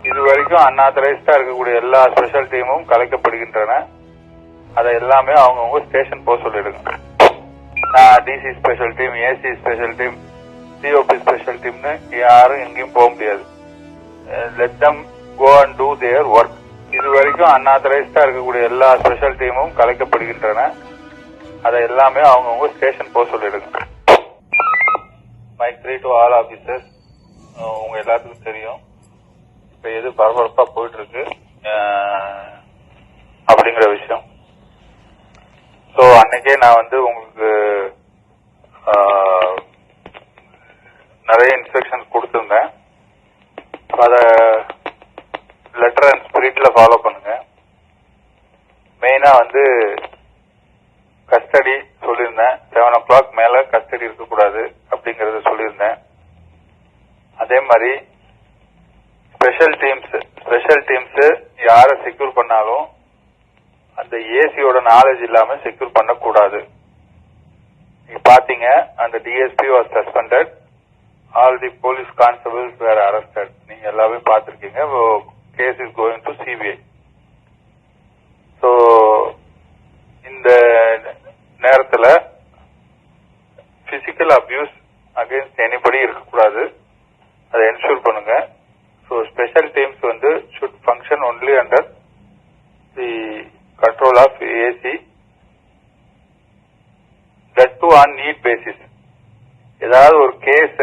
இதுவரைக்கும் அன்ஆத்தரைஸ்டா இருக்கக்கூடிய எல்லா ஸ்பெஷல் டீமும் கலைக்கப்படுகின்றன. அதை எல்லாமே அவங்கவுங்க ஸ்டேஷன் போக சொல்லிடுங்க. DC special team, AC special team, COP special டீம்னு யாரும் எங்கேயும் போக முடியாது. Let them go and do their work. இதுவரைக்கும் அன்ஆத்தரைஸ்டா இருக்கக்கூடிய எல்லா ஸ்பெஷல் டீமும் கலைக்கப்படுகின்றன. அதை எல்லாமே அவங்கவுங்க ஸ்டேஷன் போக சொல்லிடுங்க. Mic 3 to all officers. உங்க எல்லாத்துக்கும் தெரியும் இப்ப எது பரபரப்பா போயிட்டு இருக்கு அப்படிங்கிற விஷயம். சோ அன்னைக்கே நான் உங்களுக்கு நிறைய இன்ஸ்ட்ரக்ஷன்ஸ் கொடுத்திருந்தேன். அத லெட்டர் அண்ட் ஸ்பிரிட்ல ஃபாலோ பண்ணுங்க. மெயினா கஸ்டடி சொல்லியிருந்தேன். 7 o'clock மேல கஸ்டடி இருக்கக்கூடாது அப்படிங்கறத சொல்லியிருந்தேன். அதே மாதிரி ஸ்பெஷல் டீம்ஸ் யார செக்யூர் பண்ணாலும் அந்த ஏசியோட நாலேஜ் இல்லாம செக்யூர் பண்ணக்கூடாது. நீங்க பாத்தீங்க, அந்த DSP was suspended, all the police constables were arrested. நீங்க எல்லாமே பாத்திருக்கீங்க. Case is going to CBI. So இந்த நேரத்துல பிசிக்கல் அபியூஸ் அகைன்ஸ்ட் எனிபடி இருக்கக்கூடாது. அதை என்ஷூர் பண்ணுங்க. So special teams should function only under the control of AC, that to on need basis. ஏதாவது ஒரு கேஸ்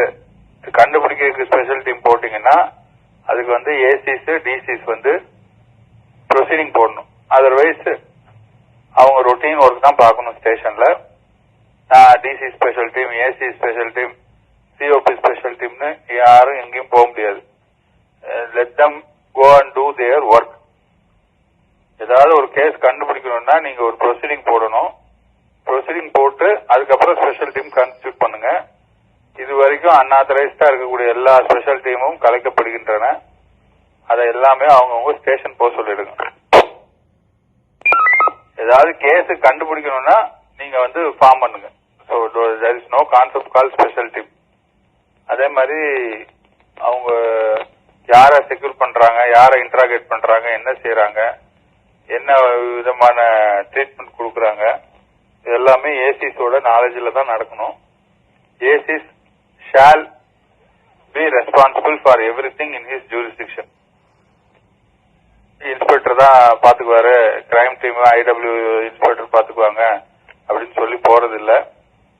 கண்டுபிடிக்கிறதுக்கு ஸ்பெஷல் டீம் போட்டீங்கன்னா அதுக்கு ஏசிஸ் டிசிஸ் ப்ரொசீடிங் போடணும். அதர்வைஸ் அவங்க ரொட்டீன் ஒர்க் தான் பார்க்கணும் ஸ்டேஷன்ல. DC special team, AC special team, COP special டீம்னு யாரும் எங்கேயும் போக முடியாது. Let them go and do their work. ஏதாவது ஒரு கேஸ் கண்டுபிடிக்கணும்னா நீங்க ஒரு ப்ரொசீடிங் போடணும். ப்ரொசீடிங் போட்டு அதுக்கப்புறம் ஸ்பெஷல் டீம் கான்ஸ்டியூட் பண்ணுங்க. இது வரைக்கும் அன்ஆத்தரைஸ்டா இருக்கக்கூடிய எல்லா ஸ்பெஷல் டீமும் கலைக்கப்படுகின்றன. அதை எல்லாமே அவங்கவுங்க ஸ்டேஷன் போக சொல்லிடுங்க. ஏதாவது கேஸ் கண்டுபிடிக்கணும்னா நீங்க ஃபார்ம் பண்ணுங்க. So there is no concept call special team. அதே மாதிரி அவங்க யாரை செக்யூர் பண்றாங்க, யாரை இன்ட்ராகேட் பண்றாங்க, என்ன செய்யறாங்க, என்ன விதமான ட்ரீட்மெண்ட் கொடுக்கறாங்க, இது எல்லாமே ஏசிஸோட நாலேஜ்ல தான் நடக்கணும். ACs shall be responsible for everything in his jurisdiction. Inspector தான் பாத்துக்குவாரு, கிரைம் டீம் ஐடபிள்யூ இன்ஸ்பெக்டர் பாத்துக்குவாங்க அப்படின்னு சொல்லி போறது இல்ல.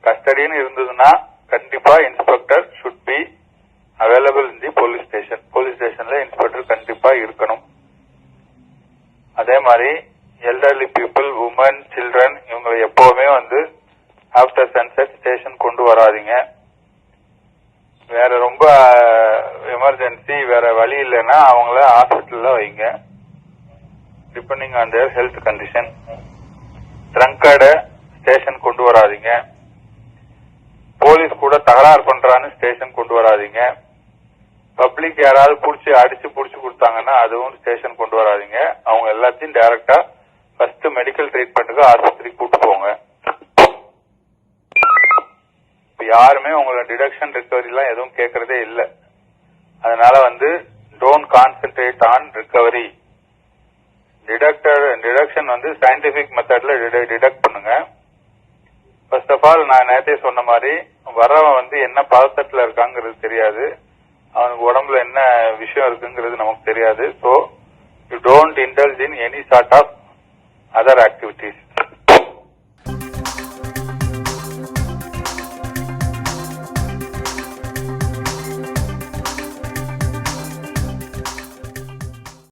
கஸ்டடின்னு இருந்ததுன்னா கண்டிப்பா inspector should be available in the police station. Police ஸ்டேஷன்ல இன்ஸ்பெக்டர் கண்டிப்பா இருக்கணும். அதே மாதிரி எல்டர்லி பீப்புள், உமன், சில்ட்ரன் இவங்களை எப்பவுமே ஆப்டர் சன்செட் ஸ்டேஷன் கொண்டு வராதீங்க. வேற ரொம்ப எமர்ஜென்சி, வேற வழி இல்லைன்னா அவங்கள ஹாஸ்பிட்டல்ல வைங்க, depending on their health condition. ட்ரங்கர்ட ஸ்டேஷன் கொண்டு வராதீங்க. போலீஸ் கூட தகராறு பண்றான்னு ஸ்டேஷன் கொண்டு வராதீங்க. பப்ளிக் யாராவது அடிச்சு புடிச்சு கொடுத்தாங்கன்னா அதுவும் ஸ்டேஷன் கொண்டு வராதீங்க. அவங்க எல்லாத்தையும் டைரக்டா ஃபர்ஸ்ட் மெடிக்கல் ட்ரீட்மெண்ட்டுக்கு ஆஸ்பத்திரிக்கு கூட்டு போங்க. இப்ப யாருமே உங்களோட டிடக்ஷன் ரிகவரி எல்லாம் எதுவும் கேட்கறதே இல்ல. அதனால don't concentrate on recovery. Detection scientific மெத்தட்ல டிடக்ட் பண்ணுங்க. ஃபர்ஸ்ட் ஆஃப் ஆல் நான் நேரத்தை சொன்ன மாதிரி வரவன் என்ன பதட்டத்துல இருக்காங்கிறது தெரியாது, அவனுக்கு உடம்புல என்ன விஷயம் இருக்குங்கிறது நமக்கு தெரியாது. So you don't indulge in any sort of other activities.